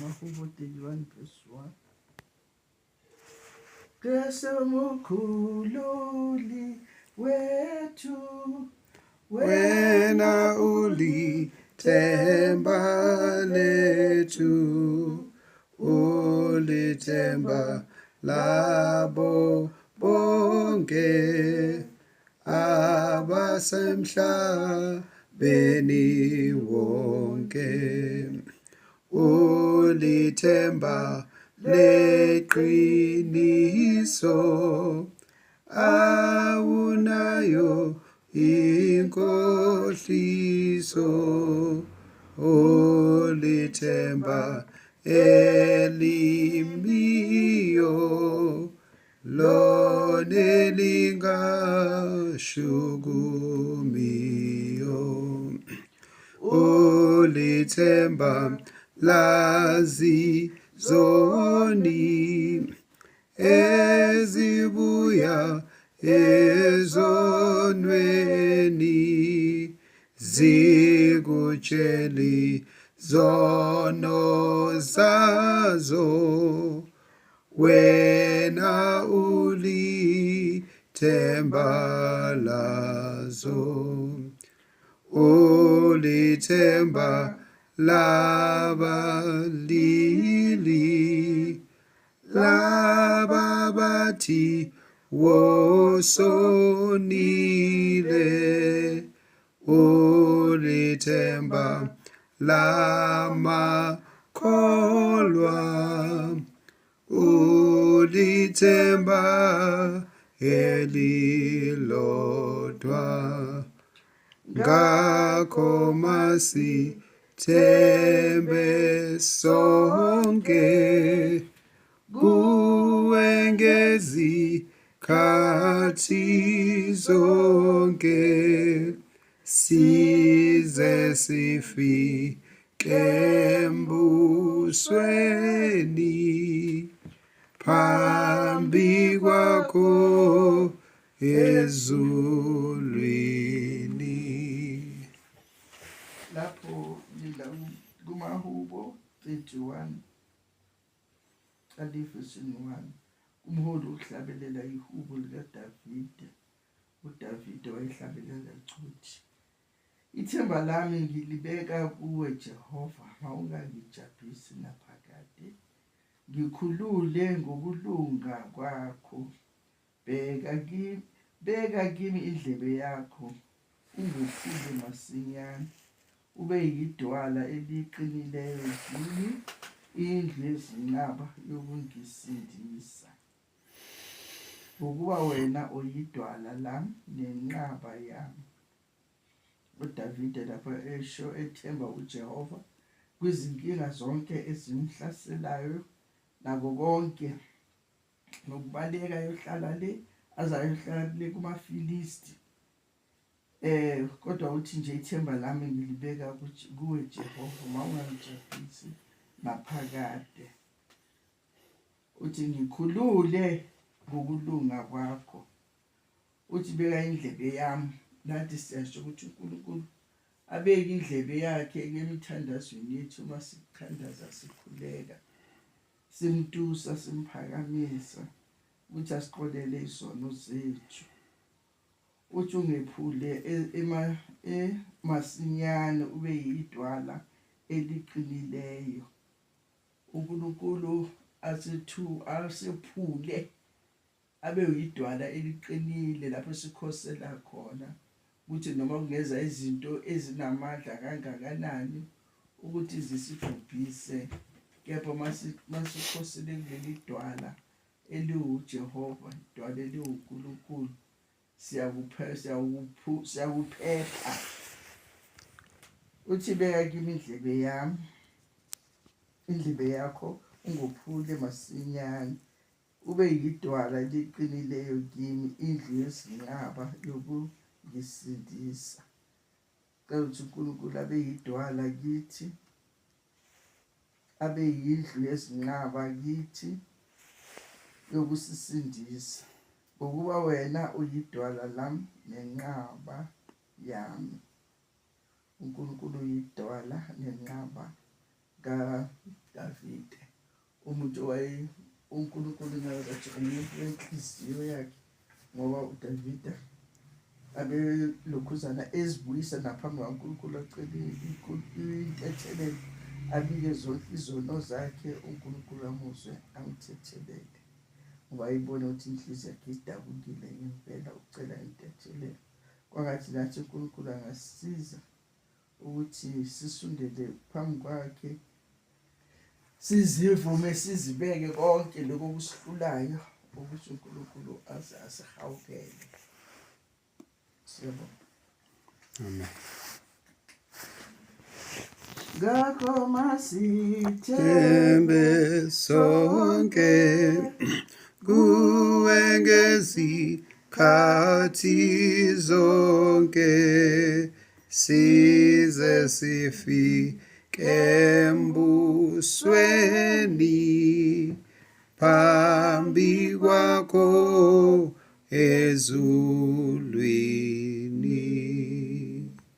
Mahubo 31 verse 1. Kristu mkhululi wethu, wena ulithemba lethu, ulithemba labo bonke abasemhlabeni wonke, ulithemba leqiniso, awunayo inkohliso, ulithemba elimiyo, lona lingashukumiyo, ulithemba lazi zoni ezibuya ezonweni, zikutsheli zono zazo, wena ulithemba lazo, ulithemba labalili laba bathi wosonile, ulithemba lamakholwa, ulithemba elilodwa, ngakho masithembe sonke kuwe ngezikhathi zonke, size sifike embusweni phambi kwakho ezulwini. lapho kumahubo 31 verse 1. Umholi uhlabelela ihubo likaDavide. uDavide wayehlabelela ukuthi, ithemba lami ngilibeka kuwe Jehova, mawungangijabhisi naphakade. Ngikhulule ngokulunga kwakho, beka kimi indlebe yakho, ungophule masinyane. Ube yidwala eliqinileyo kimi, indlu yezinqaba yokungisindisa. Ukuba wena uyidwala lami nenqaba yami. uDavide lapho esho ethemba uJehova kwizinkinga zonke ezimhlaselayo, nako konke nokubaleka yohlala le azayohlala le kumaFilisti. Kodwa uthi nje ithemba lami ngilibeka kuwe Jehova, mawungangijabhisi naphakade. Uthi ngikhulule ngokulunga kwakho. Uthi beka indlebe yami. Nathi siyasho ukuthi uNkulunkulu abeke indlebe yakhe emithandazweni yethu, uma sithandaza sikhuleka, simtusa simphakamisa, ukuthi asiqolele izono zethu. Uthi ungephule masinyane, ube yidwala eliqinileyo. uNkulunkulu asephule abe yidwala eliqinile lapho sikhosela khona, ukuthi noma kungeza izinto ezinamandla kangakanani ukuthi zisibhubhise, kepha masikhosele kuleli dwala eliwuJehova, idwala eliwuNkulunkulu, siyakuphepha. Uthi beka kimi indlebe yami, indlebe yakho ungophule masinyane. Ube yidwala liqinileyo kimi, indlu yezinqaba yokungisindisa. Cela ukuthi uNkulunkulu abe yidwala kithi, abe yindlu yezinqaba kithi yokusisindisa. Ukuba wena uyidwala lami nenqaba yami. uNkulunkulu uyidwala nenqaba kaDavide. izinambuzana ezibuyisa naphambi kaNkulunkulu acele intethelelo, abike zonke izono zakhe, uNkulunkulu amuzwe amthethelele. Ngoba ayibone ukuthi inhliziyo yakhe idabukile ngempela, ucela intethelelo. Kwangathi nathi uNkulunkulu angasisiza ukuthi sisondele phambi kwakhe, sizivume, sizibeke konke lokho kusihlulayo, ukuthi uNkulunkulu aze asihawukele. Siyabonga. Amen. Ngakho Thembe sonke kuwe ngezikhathi zonke, size sifike embusweni phambi kwakho ezulwini.